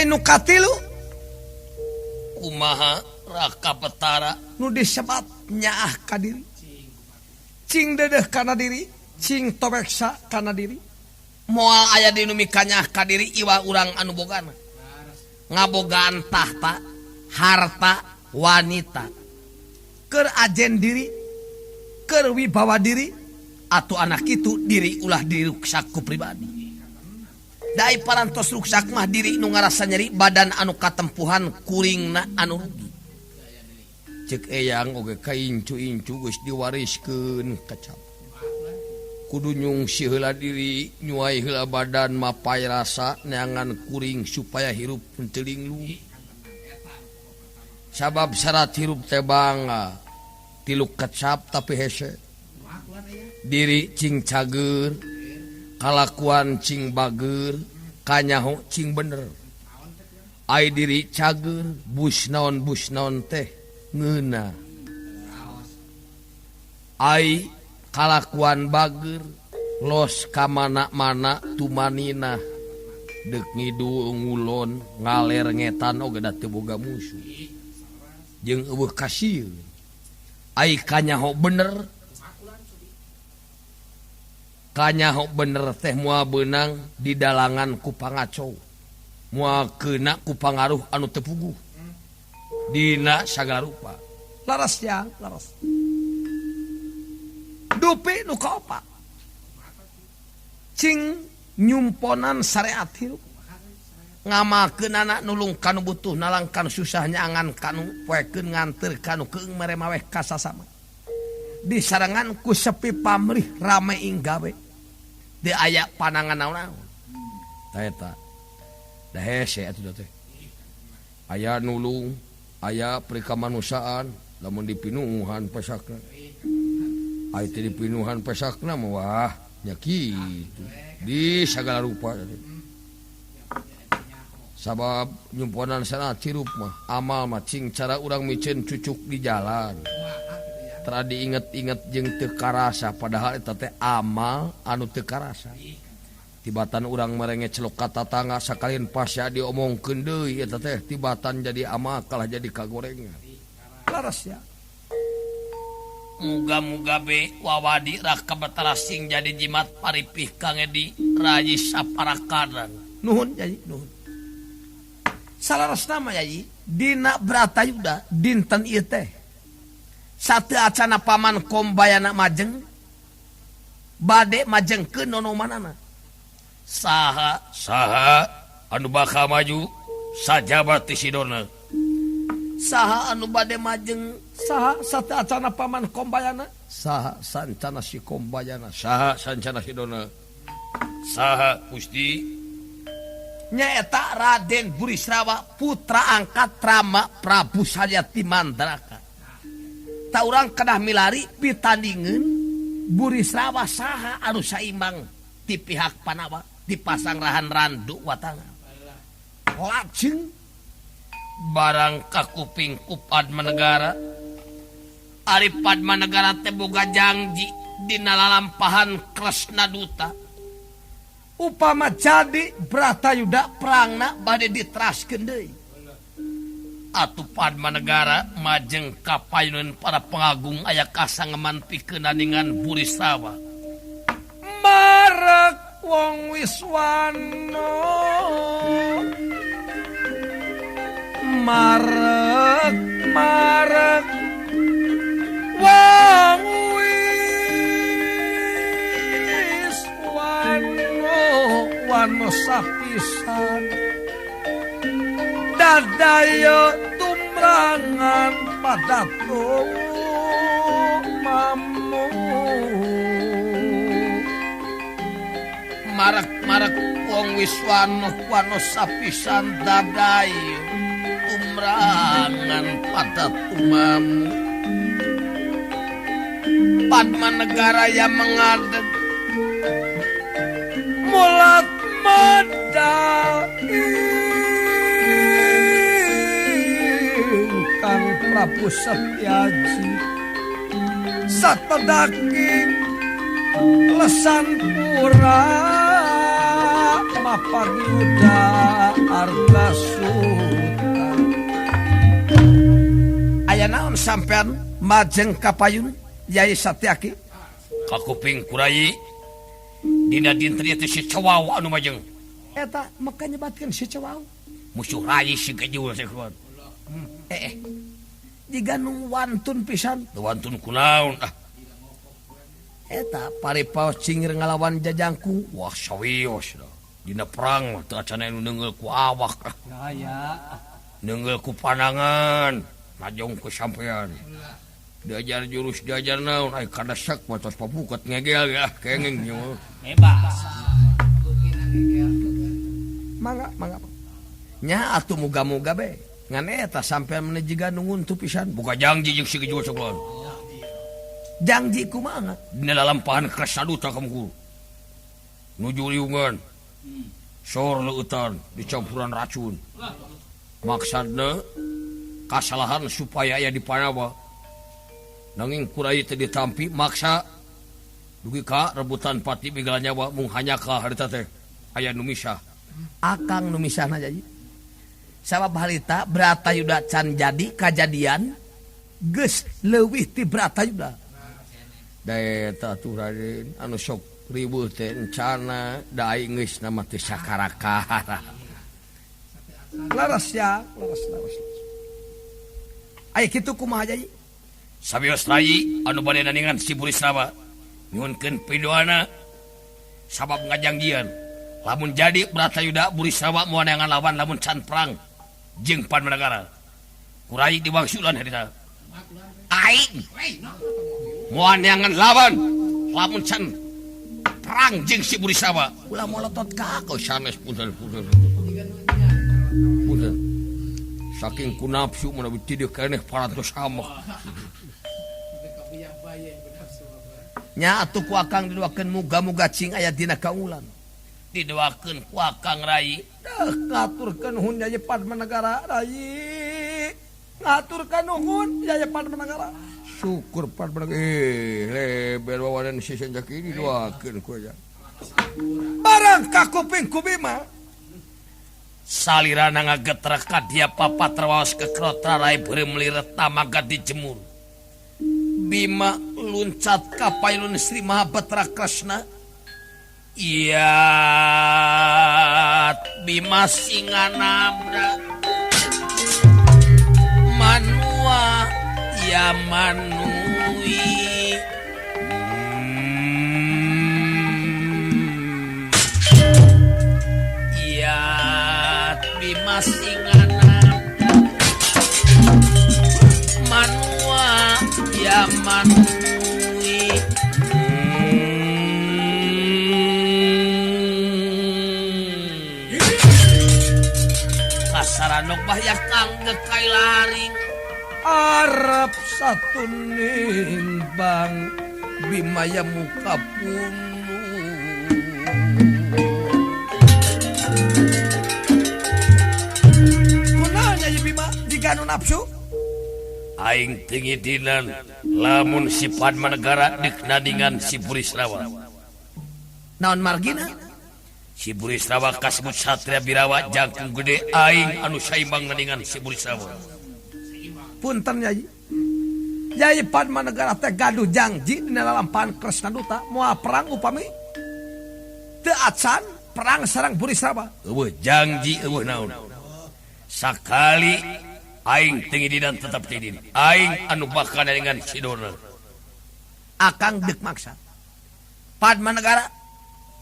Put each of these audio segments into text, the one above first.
nukatilu kumaha raka petara nu disebat nyaah ka diri cing dedeh kana diri cing tobeksa kana diri moal aya di nu mikanya ka diri iwa urang anu bogana ngabogaan tahta harta wanita keur ajen diri keur wibawa diri atau anak itu diri ulah diri ruksaku pribadi dai parantos ruksak mah diri nu ngarasa nyeri badan anu katempuhan kuringna anu rugi cek eyang oge kaincu-incu geus diwariskeun ka cap kudu nyungsi heula diri nyuai heula badan mapai rasa neangan kuring supaya hirup teuling lu sabab syarat hirup teh bangga tilu kecap tapi hese diri cing cager kalakuan cing bager kanyaho cing bener ai diri cager bus naon teh ngeuna ai kalakuan bager los ka mana-mana tumanina deuk ngidul ngulon ngaler ngetan oge da teu boga musuh jeung eueuh kasieun ai kanyaho bener teh moal beunang di dalangan ku pangaco moal keuna ku pangaruh anu teu puguh dina sagala rupa laras ya laras dupi nu kaopat cing nyumponan syariat hirup ngamakeun anak nulung kanu butuh nalangkan susah nyangan kanu poekeun nganteur kanu keung mere maweh ka sasama disarangan ku sepi pamrih rame ing gawe de aya panangan naon-naon tah eta da hese atuh teh aya nulung aya prikamanusiaan lamun dipinuhan pesakna ai teh dipinuhan pesakna mah wah nya kitu di sagala rupa sabab nyumponan sana cirup mah amal mah cing cara urang miceun cucuk di jalan tara diinget-inget jeung teu karasa padahal eta teh amal anu teu karasa tibatan urang merenge celok ka tatangga sakalian pasya diomongkeun deui eta teh tibatan jadi amal kalah jadi kagorengan laras ya muga-muga be wawadi raka betarasing jadi jimat paripih Kang Edi rayi saparakadan nuhun Yayi nuhun salaras nama Yayi dina Bratayuda dinten ieu teh satu acana paman kombayana majeng bade majengkeun nonomanana saha anu bakal maju sajabat ti sidona saha anu bade majeng saha satu acana paman kombayana saha sancana si kombayana saha sancana sidona saha Gusti nyaeta Raden Burisrawa putra angkat Rama Prabu Saryati Mandraka ta urang kedah milari pitandingeun Burisrawa saha anu saimbang ti pihak Panawa dipasang rahan randu watanga lajeng barang kakuping ku Padmanegara ari Padmanegara teh boga janji dina lalampahan Kresna Duta upama jadi Bratayuda perangna bade diteraskeun deui atuh Padmanegara majeng kapayuneun para pengagung aya kasangeman pikeun naningan Burisrawa marek wong Wiswana marek wong Wiswana wano sapisan dadayo tumrangan pada mamu marak wong Wiswana wano sapisan dadayo tumrangan pada tumamu Padmanegara yang mengadeg mulat medal Kang Prabu Setyaji satedaging lesan pura Mapagiuda Argasuta. Aya naon sampean majeng kapayun Yai Satyaki? Kakuping kurai dina dinten ieu si Cawau anu majeng. Eta maka nyebatkeun si Cawau. Musuh rai si Gejul sakuan. Jiga nu wantun pisan. Wantun kunaon ah. Eta paripaos cingir ngalawan Jajangku. Wah sawios dah. Dina perang teu acan anu neungeul ku awak. Aya. Neungeul ku panangan. Najong ku sampean. Diajar jurus diajar naon ai kada sak matos papuket ngegel ya kenging nya. Bebas. Mangga. Nya atuh muga-muga be. Ngan eta sampean menejiga nungun tu pisan. Buka janji jeung si Gejul sakuan. Janji kumaha? Dina lalampahan Kresna Duta kamu. Nuju liungan. Sor leutan dicampuran racun. Maksudna kasalahan supaya aya di Panaba. Nanging kurai teu ditampi maksa dugi ka rebutan pati migala nyawa mung hanya ka harita teh aya nu misah. Akang nu misahna jadi. Sabab harita Bratayuda can jadi kajadian geus leuwih ti Bratayuda. Da eta atuh Raden anu sok riweuh teh encana da aing geus nama teh sakarakara. Laras. Aya kitu kumaha jadi? Sabios rai anu bade nandingan si Burisrawa nyuhunkeun pidoana sabab ngajanggian lamun jadi Bratayuda Burisrawa moal neangan lawan lamun can perang jeung Padmanegara kurai diwangsulan harita aing moal neangan lawan lamun can perang jeung si Burisrawa ulah molotot ka kau sanes punten saking ku nafsu menawi tideuh keneh parantos hamek. Nya atuh ku akang didoakeun muga-muga cing aya dina kaulan. Didoakeun ku akang Rai. Ngaturkeun nuhun Yai Padmanegara Rai. Ngaturkeun nuhun Yai Padmanegara. Syukur Padmanegara. Leber wawanan si Sanjaki didoakeun ku aya. Barang ka kuping ku Bima. Salirana ngagetrek ka dia papat rawaos ke Krotra Rai beureum liret tamaga dijemur. Bima luncat ka payun Sri Mahabatra Kresna. Iya Bima singanabda manua ya manui. Iya Bima singanabda manua ya manui. Kasaranok bahyak kang gekai laring Arab satu nimbang Bimaya muka punu. Kunanya ya Bima jika anu nafsu aing tinggi dinan lamun si Padmanegara diknadingan si Burisrawa. Naon margina? Si Burisrawa kasebut satria birawa jangkung gede aing anu saimbang nandingan si Burisrawa. Punten Yai. Yai Padmanegara teh gaduh janji dina lalampahan Kresna Duta moal perang upami teu acan perang sareng Burisrawa. Eueuh janji eueuh naon. Sakali aing tinggi dinan tetap tinggi. Aing anu bakal nandingan si Dona. Akang deuk maksa. Padmanegara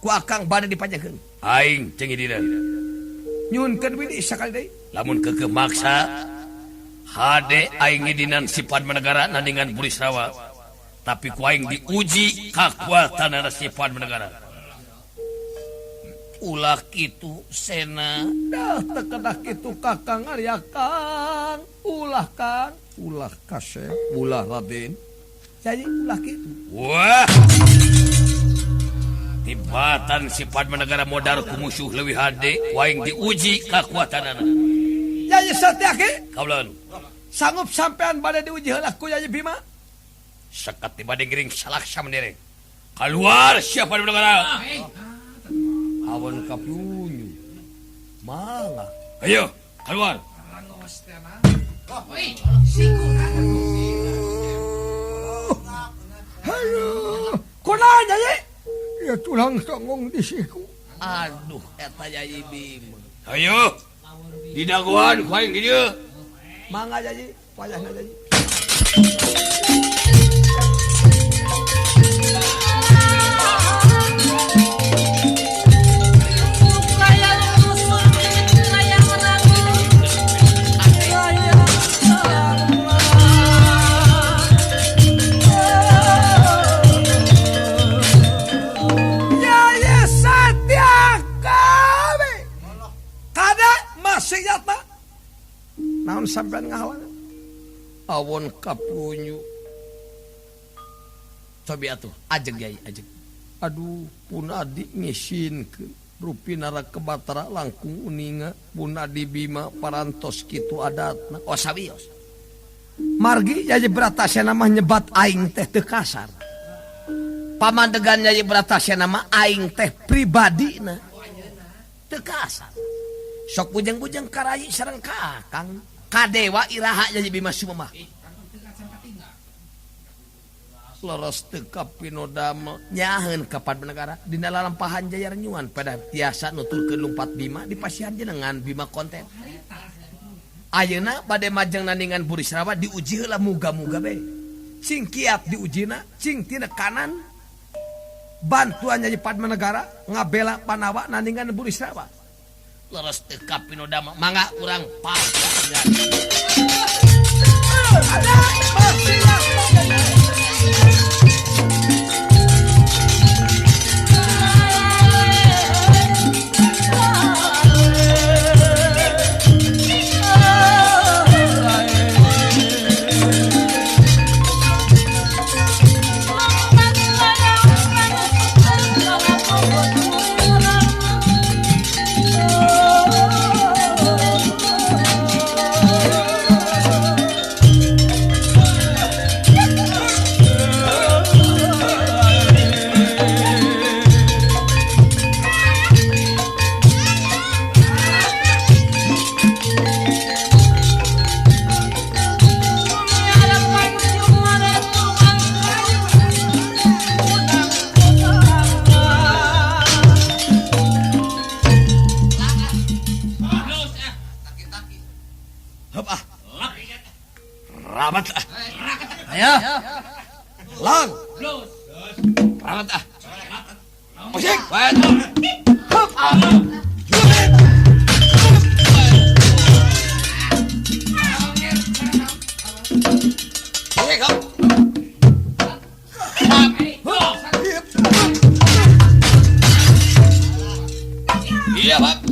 ku akang bade dipajakeun. Aing tinggi dinan. Nyuhunkeun widi sakali deui. Lamun keukeuh maksa hade aing ngidinan si Padmanegara nandingan Burisrawa. Tapi ku aing diuji kakuatanana si Padmanegara. Ulah kitu Sena. Dah tekedah kitu Kakang Arya Kang. Ulah Kang. Ulah Kasep. Ulah Raden. Jadi ulah kitu. Wah. Tibatan si Padmanegara modal ku musuh leuwih hade waing diuji kakuatanana. Yai Satyaki. Kaulan. Sanggup sampean bade diuji heula ku Yai Bima? Sekat di bade ngiring salaksa mendereng. Keluar siapa Padmanegara? awan kapunyu mangga ayo keluar konanya ye ya tulang songong di siku aduh eta Yai Bima ayo di daguan kuaing di dieu mangga Yai payahna Yai naon sampean ngahalang awon kapunyu cobi atuh ajeg Yai ajeg aduh pun adi ngisinkeun rupinara kebatara langkung uninga pun adi Bima parantos kitu adatna sawios margi Yai Bratasena mah nyebat aing teh teu kasar pamandegan Yai Bratasena mah aing teh pribadina teu kasar sok bujang-bujang karayi sareng kakang kadewa iraha Yai Bima Sumemah leres teu kapinodama nyaheun ka Padmanegara dina lalampahan Jayar Nyuan pada tiasa nuturkeun lumpat Bima di pasihan jenengan Bima konten ayeuna bade majeng nandingan Burisrawa diuji heula muga-muga bae cing kiat diujina cing tina kanan bantuan Yai Padmanegara ngabela Panawa nandingan Burisrawa leres teu kapinodama mangga urang paganya ada pasilah ramat ayo lang ramat musik baik hop iya Pak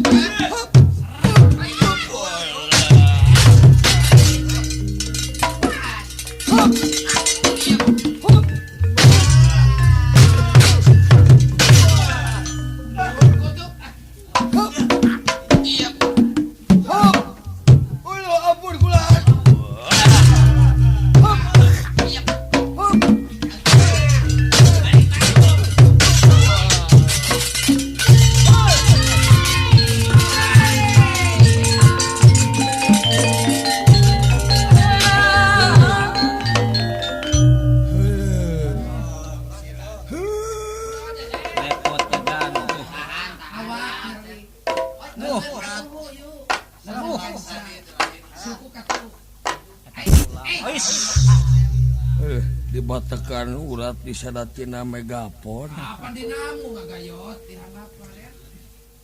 dibatakan urat disadatina megapon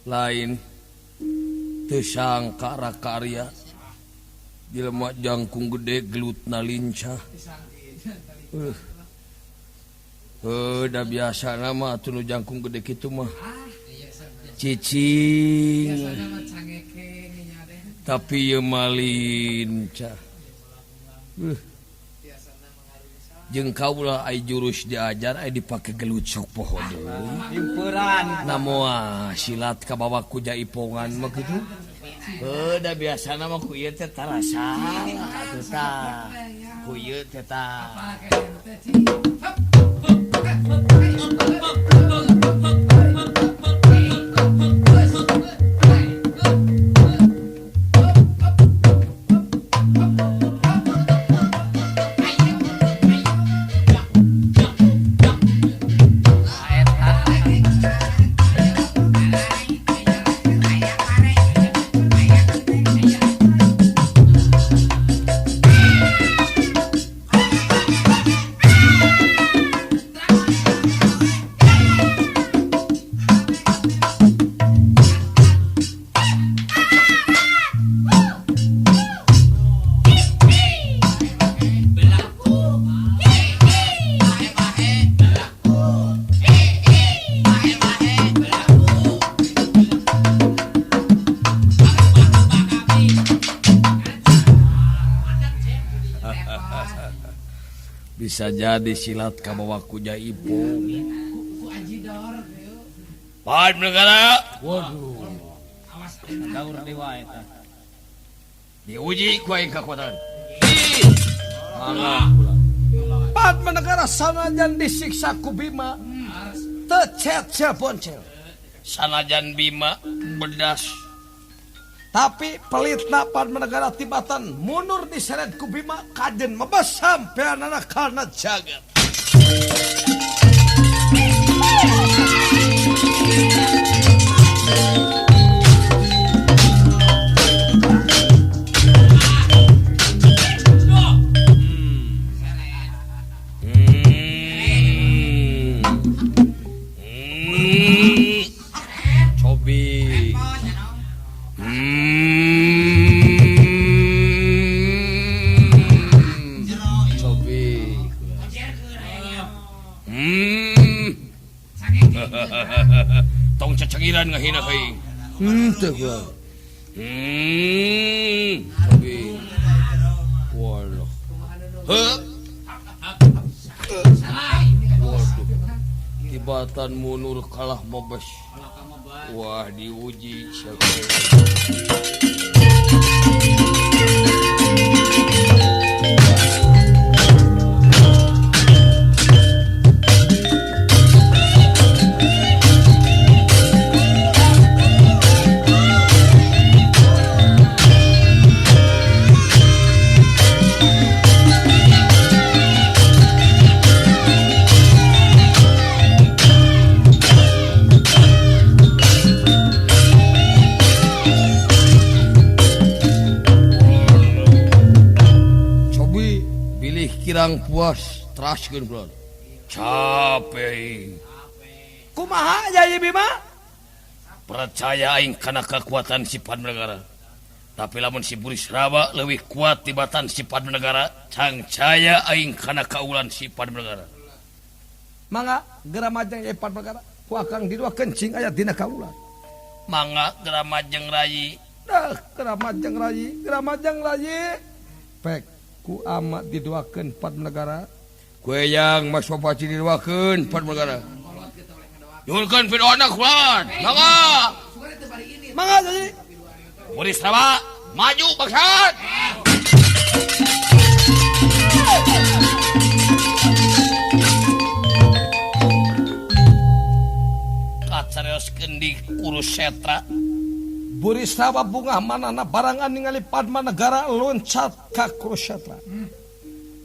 lain tesangka rakarya jelema jangkung gede gelutna lincah udah biasa nama atuh jangkung gede kitu mah cicing tapi ieu mah lincah jeung kaula ai jurus diajar ai dipake gelucuk pohon deui himpuran namoa silat ka bawa ku jaipongan mah kitu da biasana mah ku ieu teh tarasa atuh tah ku ieu teh tah Bisa jadi silat ka bawa ku Jai Ipung. Pan negara. Waduh. Daur dewa eta. Diuji ku aing kakuatan. Mangga. Pan negara sanajan disiksa ku Bima. Teu cecel poncel. Sanajan Bima bedas. Tapi pelitna Pan negara tibatan mundur diseret ku Bima kajen mebes sampean anak kana jagat. Cobi. Cobi. Tong cecengiran ngahina heuing. Teu gua. Cobi. Waduh. Heuh. Waduh. Tibatan munur kalah mobes. Wah diuji siapa. Kirang puas teraskeun bro. Capek. Kumaha Jai Bima? Percaya aing kana kekuatan si Padmanegara. Tapi lamun si Burisrawa leuwih kuat tibatan si Padmanegara, cangcaya aing kana kaulan si Padmanegara. Mangga geura majeng Jai Padmanegara. Ku akang didua kencing aya dina kaulan. Mangga geura majeng rayi. Geura majeng rayi. Pek ku amat diduakeun Padmanegara. Kueyang Mas Bupati diduakeun Padmanegara. Nyuhunkeun pidoana kulawan. Mangga Jai. Burisrawa maju bangsat. Kacareoskeun di Kurusetra. Burisrawa bunga manana barangan ningali Padmanegara loncat ka Kurusetra.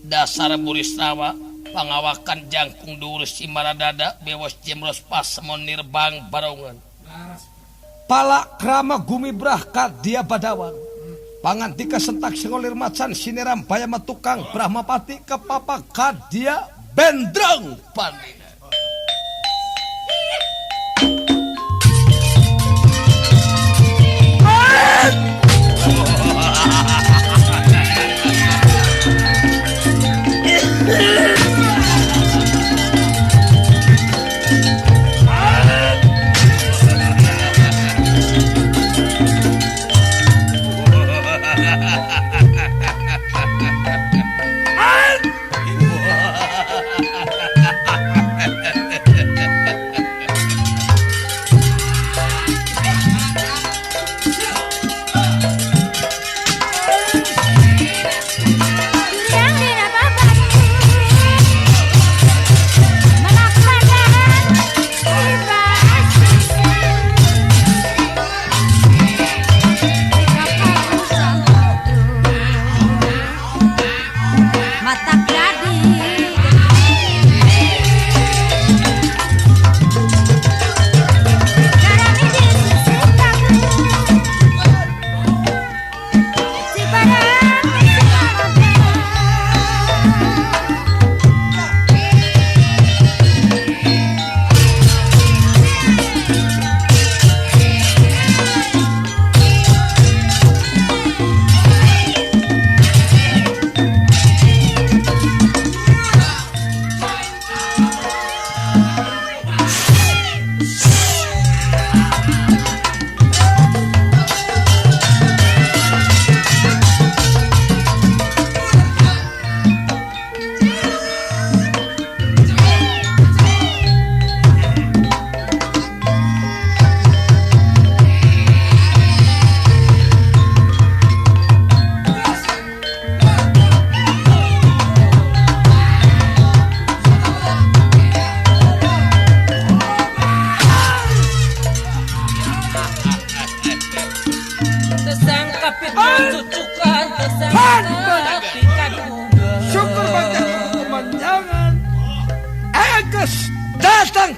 Dasar Burisrawa pangawakan jangkung dhuwur si Maradada bewos jemros pasemon nirbang barongan. Pala krama gumibrah ka dia badawan. Pangantika sentak sengolir macan sineram bayama tukang Brahmapati ke papa ka dia bendreng pandina.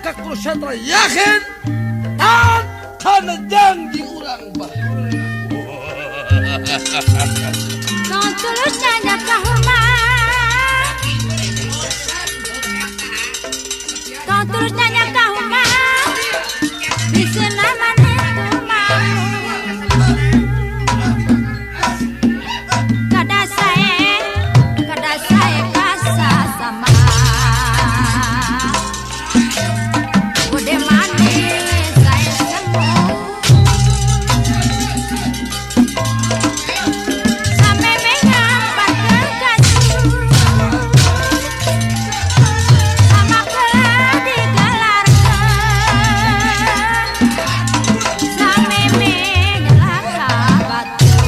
ka Kurukshetra yakin taat kana janji urang baheula. Non tulus nanya kahuma. Non tulus nanya kahuma. Bisa nama netuma. Kada saya kasa sama. Bude manis saya semu. Sampai menyampaikan kasih. Sama kelah digelarkan. Sampai mengelah kabatur.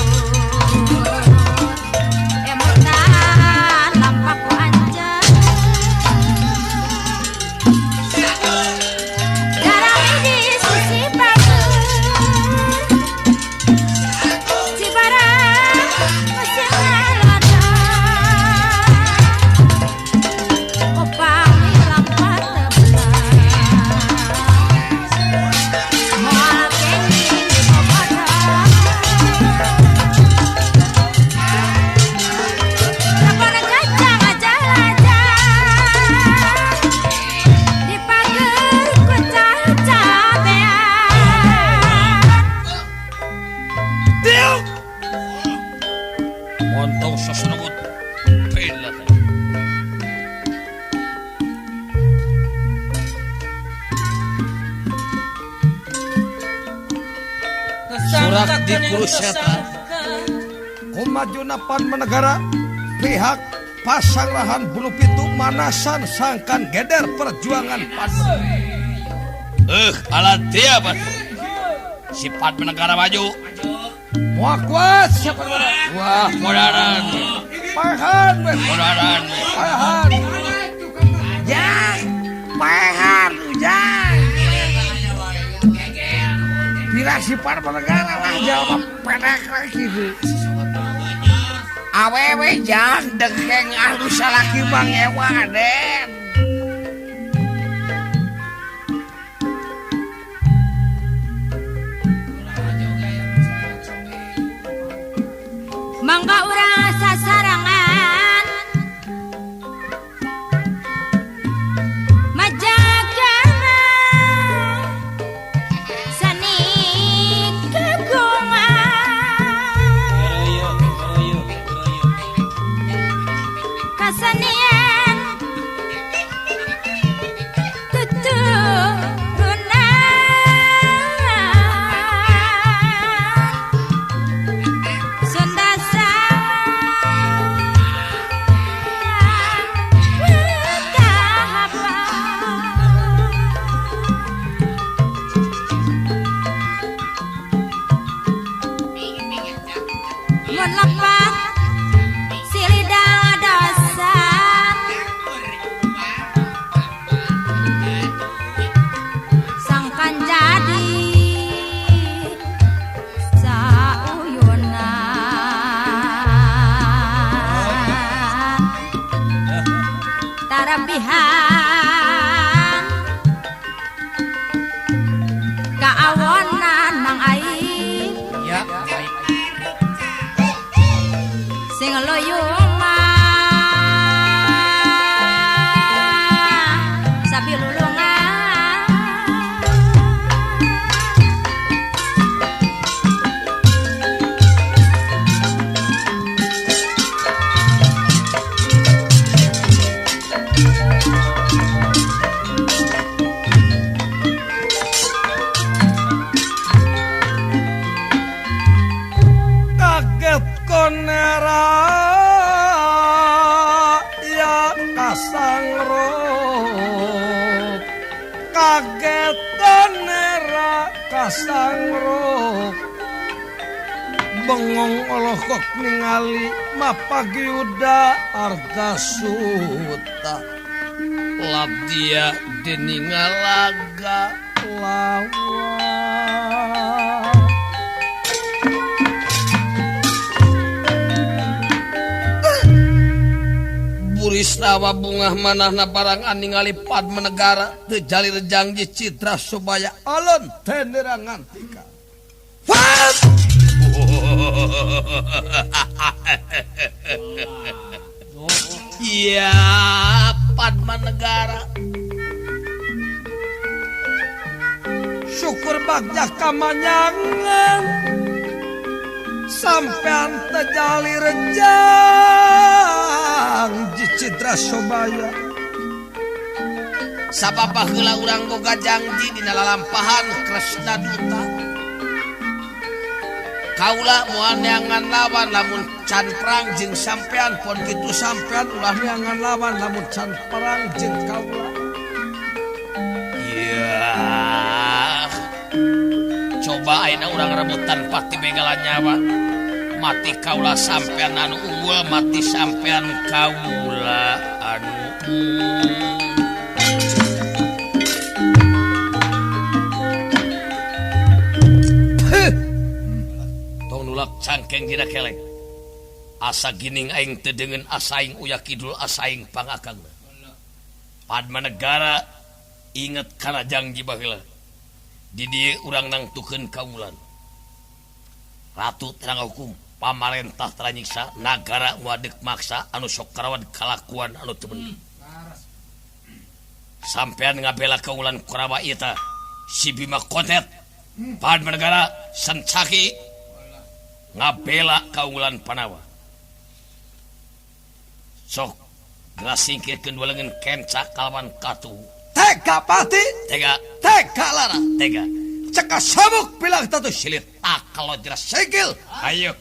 Emutan lampaku anjay. Darami di sisi bagus. Cibarang mesin ngalada. Opang lampat tebelah. Moal kenging di kopada. Lepon kacang aja-aja. Di pagar ku cabean. Diuk Montong sesenebut pila teh. Surat di Kurukshetra kumajuna pan menegara pihak pasanglahan bulu pitu manasan sangkan geder perjuangan pan. alat dia apa? Sifat negara maju. Moal kuat siapa mana? Wah, modern. Paehan we. Modern. Paehan. Jang. Paehan jang. Bila sifat negara lah jawab pendek lagi gitu. Awewe jang dekeng alus salaki Bang Ewa den. Mangga urang sasarangan. Majagana seni kegungan. Kasenian keturunan. Sunda mun lepat silidang dosa sangkan jadi sauyunan tarabihan kaawonan mang aing Ya, baik. sing loyo mah sapi lulungan. Kaget konera ya kasangrok. Kaget konera kasangrok. Bengong olokok ningali mapagiuda argasuta. Labdia deningalaga Lawa Burisrawa bungah manahna barang ningali Padma Negara teu jalir janji citra supaya alon tenderangan tika. Iya Padma Negara syukur bagja kamanyangan sampean tejali rejang Citra Sobaya sababah heula urang boga janji dina lalampahan Kresna Duta kaula moal neangan lawan lamun can perang jeung sampean pon kitu sampean ulah neangan lawan lamun can perang jeung kaula. Iya coba ayeuna urang rebutan pati begalan nyawa mati kaula sampean anu unggul mati sampean kaula anu tong nulak cangkeng dina kelek asa gining aing teu deungeun asa aing uya kidul asa aing pangakangna. Padma Negara inget kana janji baheula di dieu urang nangtukeun kaulan ratu terang hukum pamarentah teranyiksa nagara wadek maksa anu sok karawan kalakuan anu teu bener. Sampean ngabela kaulan kurawa ieu si Bima Kotet Padma Negara Sancaki ngabela kaulan Panawa sok ngasingkirkeun dulengeun kenca kalawan katu tega pati tega lara tega ceka sabuk bilang tatu silit kalau jelas segel ayo